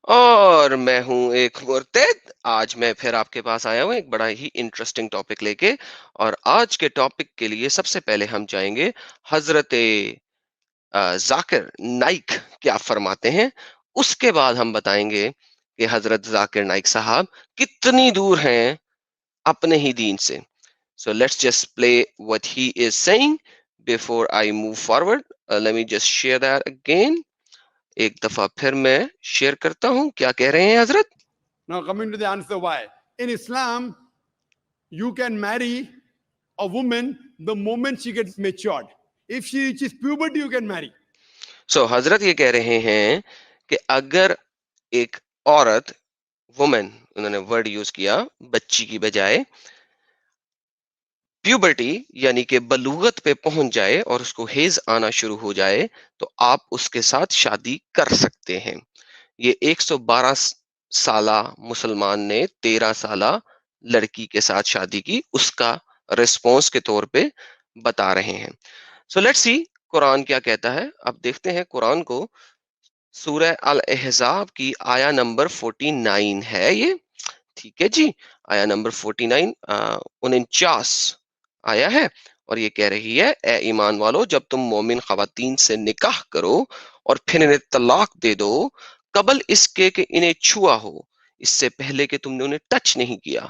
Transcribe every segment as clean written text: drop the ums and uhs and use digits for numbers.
اور میں ہوں ایک مرتد. آج میں پھر آپ کے پاس آیا ہوں ایک بڑا ہی انٹرسٹنگ ٹاپک لے کے. اور آج کے ٹاپک کے لیے سب سے پہلے ہم جائیں گے حضرت ذاکر نائک کیا فرماتے ہیں. اس کے بعد ہم بتائیں گے کہ حضرت ذاکر نائک صاحب کتنی دور ہیں اپنے ہی دین سے. So let's just play what he is saying before I move forward. Let me just share that again. ایک دفعہ پھر میں شیئر کرتا ہوں. کیا کہہ رہے ہیں حضرت؟ Now coming to the answer why. In Islam, you can marry a woman the moment she gets matured. If she reaches puberty, you can marry. So حضرت یہ کہہ رہے ہیں کہ اگر ایک عورت وومن انہوں نے ورڈ یوز کیا بچی کی بجائے پیوبرٹی یعنی کہ بلوغت پہ پہنچ جائے اور اس کو ہیز آنا شروع ہو جائے تو آپ اس کے ساتھ شادی کر سکتے ہیں. یہ 112 سالہ مسلمان نے 13 سالہ لڑکی کے ساتھ شادی کی, اس کا ریسپونس کے طور پہ بتا رہے ہیں. سو لیٹس سی قرآن کیا کہتا ہے. اب دیکھتے ہیں قرآن کو. سورہ الاحزاب کی آیا نمبر 49 ہے یہ. ٹھیک ہے جی, آیا نمبر 49 49 آیا ہے اور یہ کہہ رہی ہے اے ایمان والو جب تم مومن خواتین سے نکاح کرو اور پھر انہیں طلاق دے دو قبل اس کے کہ انہیں چھوا ہو, اس سے پہلے کہ تم نے انہیں ٹچ نہیں کیا,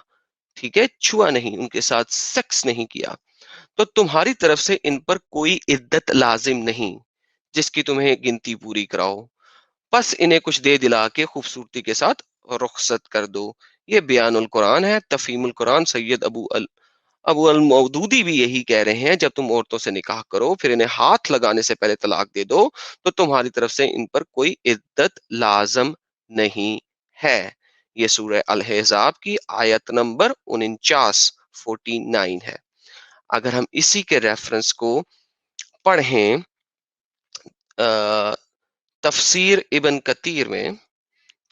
ٹھیک ہے, چھوا نہیں, ان کے ساتھ سیکس نہیں کیا, تو تمہاری طرف سے ان پر کوئی عدت لازم نہیں جس کی تمہیں گنتی پوری کراؤ, بس انہیں کچھ دے دلا کے خوبصورتی کے ساتھ رخصت کر دو. یہ بیان القرآن ہے, تفہیم القرآن. سید ابو المودودی بھی یہی کہہ رہے ہیں جب تم عورتوں سے نکاح کرو پھر انہیں ہاتھ لگانے سے پہلے طلاق دے دو تو تمہاری طرف سے ان پر کوئی عدت لازم نہیں ہے. یہ سورہ الاحزاب کی آیت نمبر 49 ہے. اگر ہم اسی کے ریفرنس کو پڑھیں تفسیر ابن کثیر میں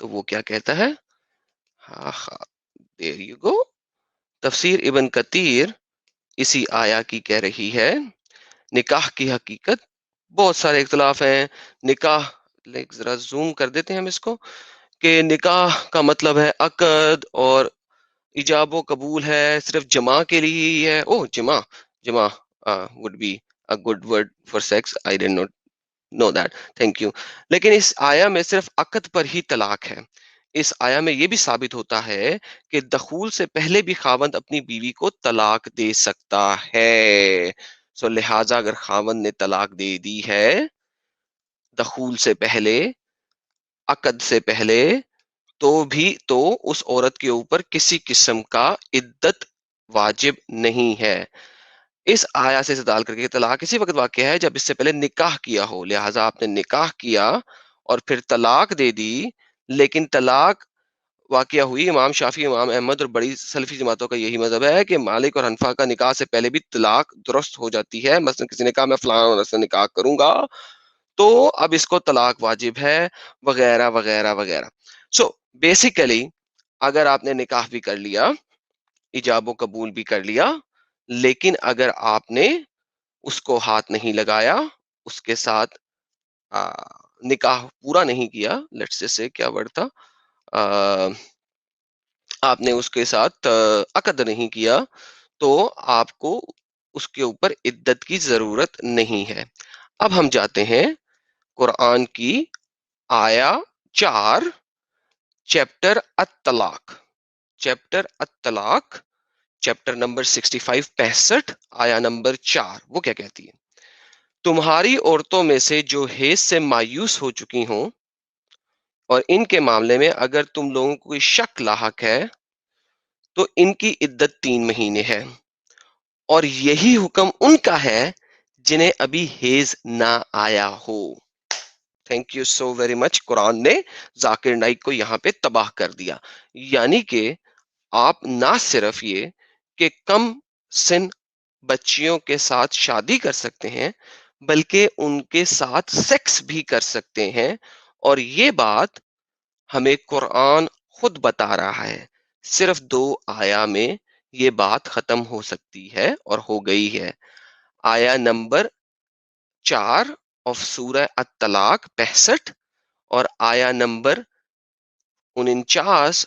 تو وہ کیا کہتا ہے. there you go. تفسیر ابن کثیر اسی آیا کی کہہ رہی ہے نکاح کی حقیقت بہت سارے اختلاف ہیں. نکاح ذرا زوم کر دیتے ہیں ہم اس کو کہ نکاح کا مطلب ہے عقد اور ایجاب و قبول ہے صرف جماع کے لیے ہی ہے. جماع would be a good word for sex. I did not know that. Thank you. لیکن اس آیا میں صرف عقد پر ہی طلاق ہے. اس آیا میں یہ بھی ثابت ہوتا ہے کہ دخول سے پہلے بھی خاوند اپنی بیوی کو طلاق دے سکتا ہے. سو لہٰذا اگر خاوند نے طلاق دے دی ہے دخول سے پہلے عقد سے پہلے تو اس عورت کے اوپر کسی قسم کا عدت واجب نہیں ہے. اس آیا سے استدلال کر کے طلاق اسی وقت واقع ہے جب اس سے پہلے نکاح کیا ہو. لہٰذا آپ نے نکاح کیا اور پھر طلاق دے دی, لیکن طلاق واقعہ ہوئی. امام شافعی, امام احمد اور بڑی سلفی جماعتوں کا یہی مذہب ہے کہ مالک اور حنفیٰ کا نکاح سے پہلے بھی طلاق درست ہو جاتی ہے. مثلا کسی نے کہا میں فلاں سے نکاح کروں گا تو اب اس کو طلاق واجب ہے وغیرہ وغیرہ وغیرہ. سو بیسیکلی اگر آپ نے نکاح بھی کر لیا ایجاب و قبول بھی کر لیا لیکن اگر آپ نے اس کو ہاتھ نہیں لگایا اس کے ساتھ نکاح پورا نہیں کیا, لیٹس سے کیا ورڈ تھا, آپ نے اس کے ساتھ عقد نہیں کیا تو آپ کو اس کے اوپر عدت کی ضرورت نہیں ہے. اب ہم جاتے ہیں قرآن کی آیا 4 چیپٹر الطلاق چیپٹر نمبر 65 65 آیا نمبر 4. وہ کیا کہتی ہے؟ تمہاری عورتوں میں سے جو حیض سے مایوس ہو چکی ہوں اور ان کے معاملے میں اگر تم لوگوں کو کوئی شک لاحق ہے تو ان کی عدت 3 مہینے ہے اور یہی حکم ان کا ہے جنہیں ابھی حیض نہ آیا ہو. Thank you so very much. قرآن نے ذاکر نائک کو یہاں پہ تباہ کر دیا. یعنی کہ آپ نہ صرف یہ کہ کم سن بچیوں کے ساتھ شادی کر سکتے ہیں بلکہ ان کے ساتھ سیکس بھی کر سکتے ہیں, اور یہ بات ہمیں قرآن خود بتا رہا ہے. صرف 2 آیا میں یہ بات ختم ہو سکتی ہے اور ہو گئی ہے. آیا نمبر 4 آف سورہ الطلاق 65 اور آیا number 49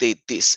33.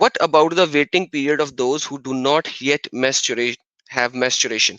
what about the waiting period of those who do not yet have menstruation?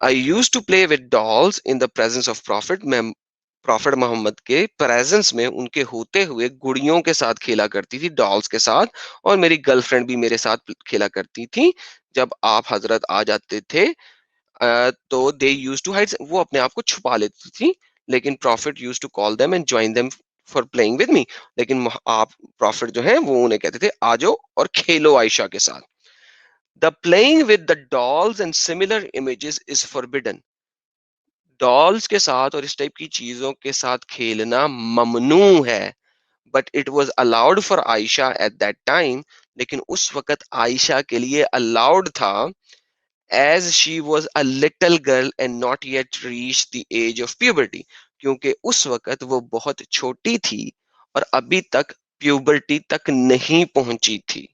I used to play with dolls in the presence of Prophet. میں پروفٹ محمد کے پریزنس میں ان کے ہوتے ہوئے گڑیوں کے ساتھ کھیلا کرتی تھی، ڈالز کے ساتھ، اور میری گرل فرینڈ بھی میرے ساتھ کھیلا کرتی تھی. جب آپ حضرت آ جاتے تھے تو دے یوز ٹو ہائڈ، وہ اپنے آپ کو چھپا لیتی تھی، لیکن prophet used to call them and join them for playing with me. لیکن آپ پروفٹ جو ہیں وہ انہیں کہتے تھے آ جاؤ اور کھیلو عائشہ کے ساتھ. The playing with the dolls and similar images is forbidden. Dolls کے ساتھ اور اس ٹائپ کی چیزوں کے ساتھ کھیلنا ممنوع ہے. But it was allowed for Aisha at that time, لیکن اس وقت عائشہ کے لیے الاؤڈ تھا، as she was a little girl and not yet reach the age of puberty, کیونکہ اس وقت وہ بہت چھوٹی تھی اور ابھی تک پیوبرٹی تک نہیں پہنچی تھی.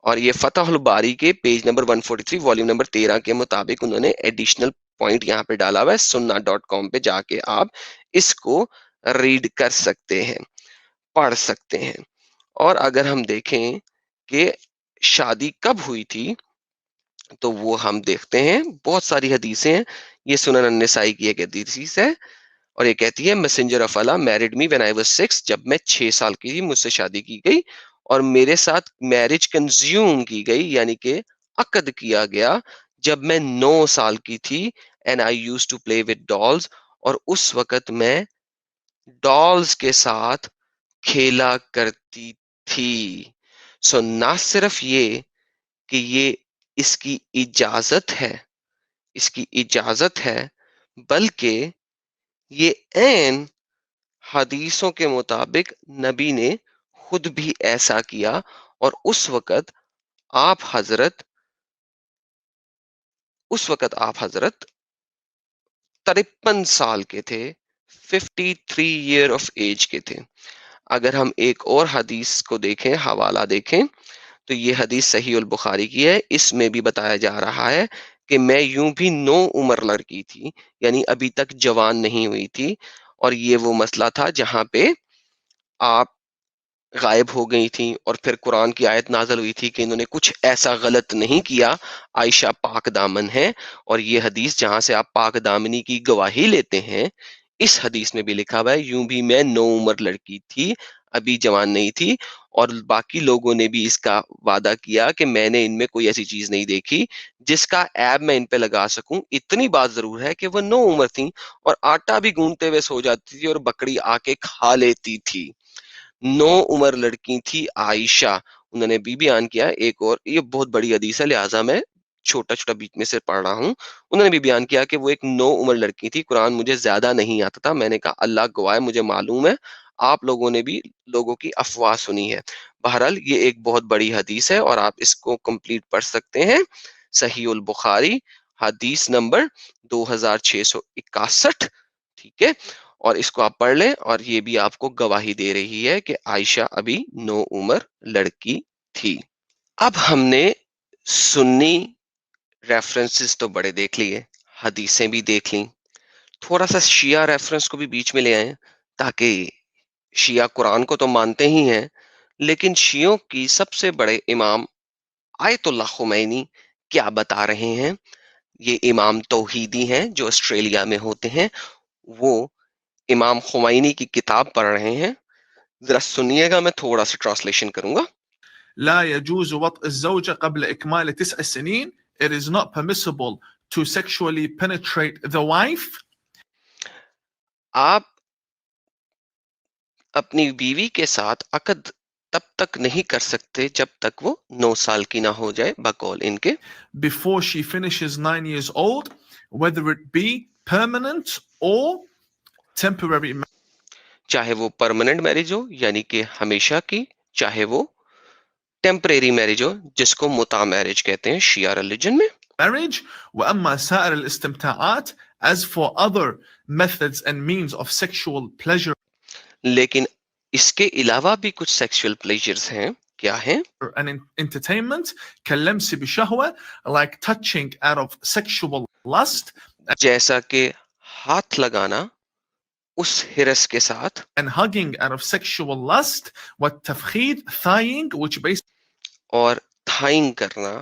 اور یہ فتح الباری کے پیج نمبر 143 والیوم نمبر 13 کے مطابق انہوں نے ایڈیشنل پوائنٹ یہاں پہ ڈالا ہوا ہے. sunna.com پہ جا کے آپ اس کو ریڈ کر سکتے ہیں، پڑھ سکتے ہیں. اور اگر ہم دیکھیں کہ شادی کب ہوئی تھی تو وہ ہم دیکھتے ہیں، بہت ساری حدیثیں ہیں. یہ سنن النسائی کی ایک حدیث ہے اور یہ کہتی ہے messenger of Allah married me when I was 6، جب میں 6 سال کی تھی مجھ سے شادی کی گئی اور میرے ساتھ میرج کنزیوم کی گئی، یعنی کہ عقد کیا گیا جب میں 9 سال کی تھی. And I used to play with dolls, اور اس وقت میں ڈالز کے ساتھ کھیلا کرتی تھی. سو نہ صرف یہ کہ یہ اس کی اجازت ہے، اس کی اجازت ہے، بلکہ یہ عین حدیثوں کے مطابق نبی نے خود بھی ایسا کیا. اور اس وقت آپ حضرت 53 سال کے تھے، 53 ایئر آف ایج کے تھے. اگر ہم ایک اور حدیث کو دیکھیں، حوالہ دیکھیں، تو یہ حدیث صحیح البخاری کی ہے. اس میں بھی بتایا جا رہا ہے کہ میں یوں بھی 9 عمر لڑکی تھی، یعنی ابھی تک جوان نہیں ہوئی تھی. اور یہ وہ مسئلہ تھا جہاں پہ آپ غائب ہو گئی تھیں اور پھر قرآن کی آیت نازل ہوئی تھی کہ انہوں نے کچھ ایسا غلط نہیں کیا، عائشہ پاک دامن ہے. اور یہ حدیث جہاں سے آپ پاک دامنی کی گواہی لیتے ہیں، اس حدیث میں بھی لکھا ہوا ہے یوں بھی میں 9 عمر لڑکی تھی، ابھی جوان نہیں تھی. اور باقی لوگوں نے بھی اس کا وعدہ کیا کہ میں نے ان میں کوئی ایسی چیز نہیں دیکھی جس کا عیب میں ان پہ لگا سکوں. اتنی بات ضرور ہے کہ وہ 9 عمر تھیں اور آٹا بھی گونتے ہوئے سو جاتی تھی اور بکری آ کے کھا لیتی تھی. 9 عمر لڑکی تھی عائشہ. انہوں نے بھی بیان کیا ایک اور، یہ بہت بڑی حدیث ہے لہٰذا میں چھوٹا چھوٹا بیچ میں سے پڑھ رہا ہوں. انہوں نے بھی بیان کیا کہ وہ ایک 9 عمر لڑکی تھی. قرآن مجھے زیادہ نہیں آتا تھا، میں نے کہا اللہ گواہ مجھے معلوم ہے، آپ لوگوں نے بھی لوگوں کی افواہ سنی ہے. بہرحال یہ ایک بہت بڑی حدیث ہے اور آپ اس کو کمپلیٹ پڑھ سکتے ہیں. صحیح البخاری حدیث نمبر 2661، ٹھیک ہے. اور اس کو آپ پڑھ لیں اور یہ بھی آپ کو گواہی دے رہی ہے کہ عائشہ ابھی 9 عمر لڑکی تھی. اب ہم نے سنی ریفرنسز تو بڑے دیکھ لیے، حدیثیں بھی دیکھ لیں، تھوڑا سا شیعہ ریفرنس کو بھی بیچ میں لے آئیں تاکہ شیعہ قرآن کو تو مانتے ہی ہیں، لیکن شیعوں کی سب سے بڑے امام آیت اللہ خمینی کیا بتا رہے ہیں. یہ امام توحیدی ہیں جو آسٹریلیا میں ہوتے ہیں، وہ امام خمینی کی کتاب پڑھ رہے ہیں. ذرا سنیے گا، میں تھوڑا سا ٹرانسلیشن کروں گا. لا يجوز وطء الزوجة قبل إكمال 9 سنين. It is not permissible to sexually penetrate the wife. آپ اپنی بیوی کے ساتھ عقد تب تک نہیں کر سکتے جب تک وہ 9 سال کی نہ ہو جائے، بقول ان کے، before she finishes 9 years old, whether it be permanent or temporary. چاہے وہ پرماننٹ میرج ہو یعنی کہ ہمیشہ کی، چاہے وہ ٹیمپریری میرج ہو جس کو متع میرج کہتے ہیں شیعہ ریلیجن میں. marriage. وأما سائر الاستمتاعات as for other methods and means of sexual pleasure لیکن اس کے علاوہ بھی کچھ سیکسول پلیجرز ہیں. کیا ہیں؟ and entertainment كاللمس بشهوة, like touching out of sexual lust جیسا کہ ہاتھ لگانا اس ہرس کے ساتھ، and hugging out of sexual lust, والتفخيد thighing, which basically اور تھائنگ کرنا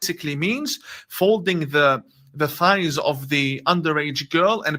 basically means folding the thighs of the underage girl and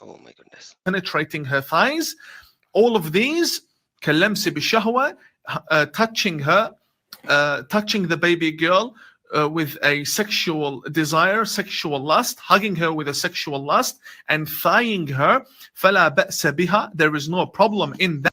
Oh my goodness. penetrating her thighs. All of these كاللمس بشهوة, touching her, touching the baby girl with a sexual desire, sexual lust, hugging her with a sexual lust, and thighing her. فلا بأس بها. There is no problem in that.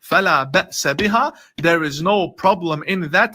فلا بأس بها. There is no problem in that.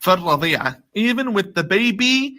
في الرضيعة, even with the baby.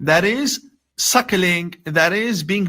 That is suckling, that is being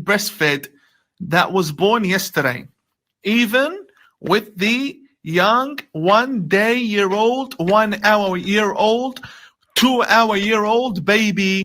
breastfed, that was born yesterday. Even with the young 1 day year old, 1 hour year old, 2 hour year old baby.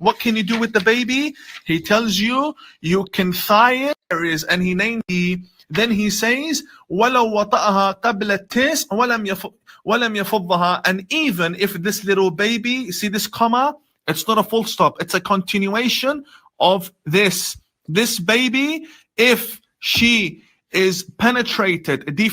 What can you do with the baby? He tells you, you can thigh it, and he named the, then he says, وَلَوْ وَطَأَهَا قَبْلَ التِّسْ وَلَمْ يَفُضَّهَا. And even if this little baby, see this comma? It's not a full stop. It's a continuation of this. This baby, if she is penetrated deep.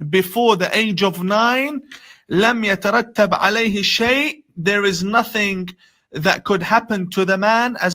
Before the age of 9, لم يترتب عليه شيء. There is nothing that could happen to the man as.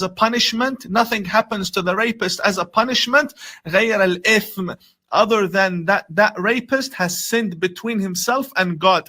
As a punishment, nothing happens to the rapist as a punishment. غير الإثم. Other than that rapist has sinned between himself and God.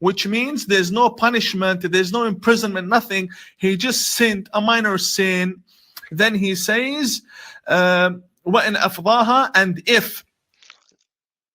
Which means there's no punishment, there's no imprisonment, nothing. He just sinned, a minor sin. Then he says, وَإِنْ أَفْضَاهَا. And if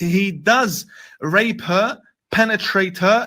he does rape her, penetrate her,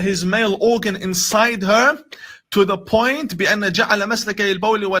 his male organ inside her to the point بأن جعل مسلكي البول.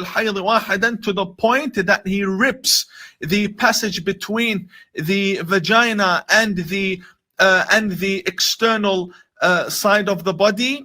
الحيض واحدا, to the point that he rips the passage between the vagina and the external side of the body.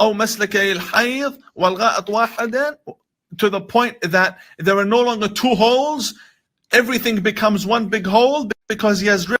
أو مسلكي الحيض والغائط واحدا, to the point that there are no longer 2 holes, everything becomes one big hole because he has ripped.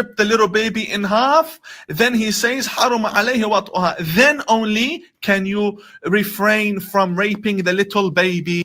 The little baby in half. Then he says حرم عليه وطئها. Then only can you refrain from raping the little baby.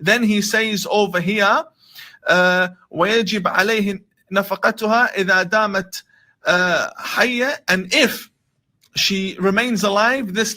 Then he says over here ويجب عليه نفقتها إذا دامت حية. And if she remains alive, this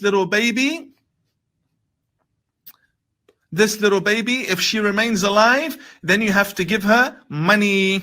little baby, if she remains alive, then you have to give her money.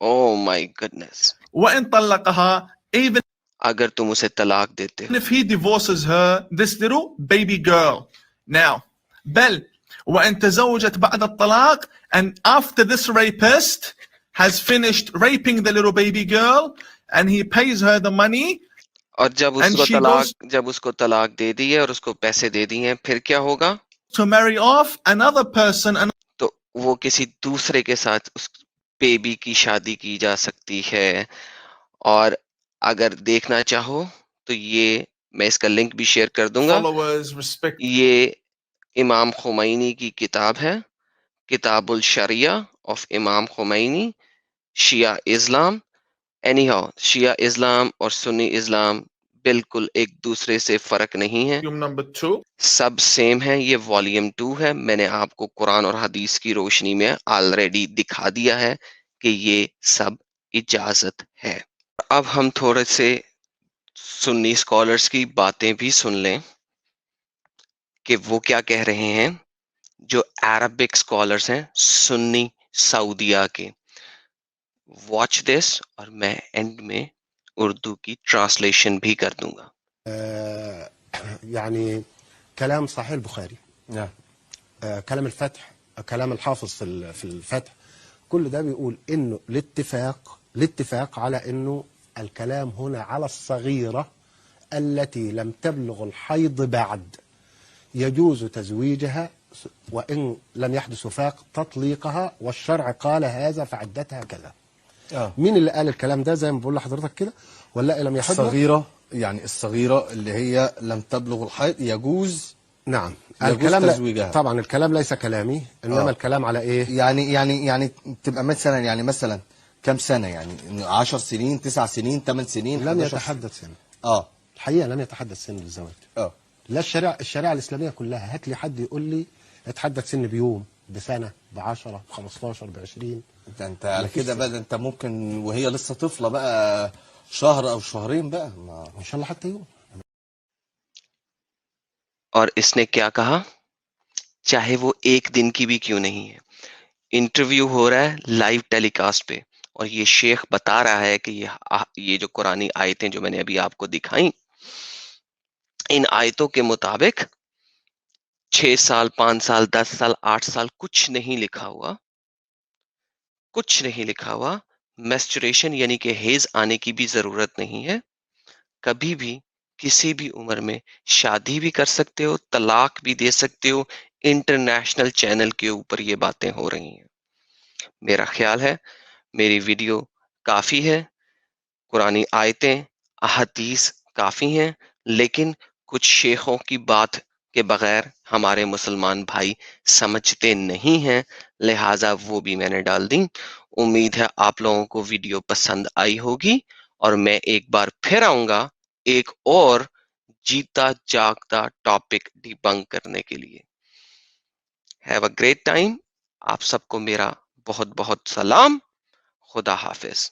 Oh my goodness. وإن طلقها, even اگر تم اسے طلاق دیتے ہو. if he divorces her, this little baby girl. Now, بل وإن تزوجت بعد الطلاق, and after this rapist has finished raping the little baby girl and he pays her the money, اور جب اس and کو she طلاق goes جب اس کو طلاق دے دی ہے اور اس کو پیسے دے دیے ہیں، پھر کیا ہوگا؟ to marry off another person, and تو وہ کسی دوسرے کے ساتھ اس بیبی کی شادی کی جا سکتی ہے. اور اگر دیکھنا چاہو تو یہ میں اس کا لنک بھی شیئر کر دوں گا. followers respect یہ امام خمینی کی کتاب ہے، کتاب الشریعہ آف امام خمینی، شیعہ اسلام. اینی ہاؤ، شیعہ اسلام اور سنی اسلام بالکل ایک دوسرے سے فرق نہیں ہے، number 2. سب سیم ہے. یہ والیوم 2 ہے. میں نے آپ کو قرآن اور حدیث کی روشنی میں آلریڈی دکھا دیا ہے کہ یہ سب اجازت ہے. اب ہم تھوڑے سے سنی اسکالرس کی باتیں بھی سن لیں کہ وہ کیا کہہ رہے ہیں، جو عربک اسکالرس ہیں سنی سعودیہ کے. واچ دس، اور میں اینڈ میں اردو کی ٹرانسلیشن بھی کر دوں گا. يعني كلام صحيح البخاري، نعم. كلام الفتح، كلام الحافظ في الفتح، كل ده بيقول انه الاتفاق على انه الكلام هنا على الصغيرة التي لم تبلغ الحيض بعد، يجوز تزويجها وإن لم يحدث وفاق تطليقها، والشرع قال هذا فعدتها كذا. مين اللي قال الكلام ده زي ما بقول لحضرتك كده؟ ولا لم يحدث؟ الصغيرة، يعني الصغيرة اللي هي لم تبلغ الحيض يجوز. نعم. يجوز الكلام تزويجها. طبعا الكلام ليس كلامي، انما الكلام على ايه؟ يعني تبقى مثلا كم سنة، يعني 10 سنين 9 سنين 8 سنين. لم يتحدث سن. الحقيقة لم يتحدث سن للزواج. لا، الشريعة الإسلامية كلها، هات لي حد يقول لي اتحدث سن بيوم، بسنة، ب10، ب15، ب20. انت على كده بقى، انت ممكن وهي لسه طفلة بقى شهر او شهرين بقى، ان شاء الله حتى يوم. اور اس نے کیا کہا، چاہے وہ ایک دن کی بھی کیوں نہیں ہے. انٹرویو ہو رہا ہے لائیو ٹیلی کاسٹ پہ، اور یہ شیخ بتا رہا ہے کہ یہ جو قرآنی آیتیں جو میں نے ابھی آپ کو دکھائیں، ان آیتوں کے مطابق 6 سال 5 سال 10 سال 8 سال کچھ نہیں لکھا ہوا، کچھ نہیں لکھا ہوا. میسچوریشن یعنی کہ حیض آنے کی بھی ضرورت نہیں ہے. کبھی بھی کسی بھی عمر میں شادی بھی کر سکتے ہو، طلاق بھی دے سکتے ہو. انٹرنیشنل چینل کے اوپر یہ باتیں ہو رہی ہیں. میرا خیال ہے میری ویڈیو کافی ہے، قرآنی آیتیں احادیث کافی ہیں، لیکن کچھ شیخوں کی بات کے بغیر ہمارے مسلمان بھائی سمجھتے نہیں ہیں، لہٰذا وہ بھی میں نے ڈال دی. امید ہے آپ لوگوں کو ویڈیو پسند آئی ہوگی، اور میں ایک بار پھر آؤں گا ایک اور جیتا جاگتا ٹاپک ڈیبنک کرنے کے لیے. Have a great time. آپ سب کو میرا بہت بہت سلام. خدا حافظ.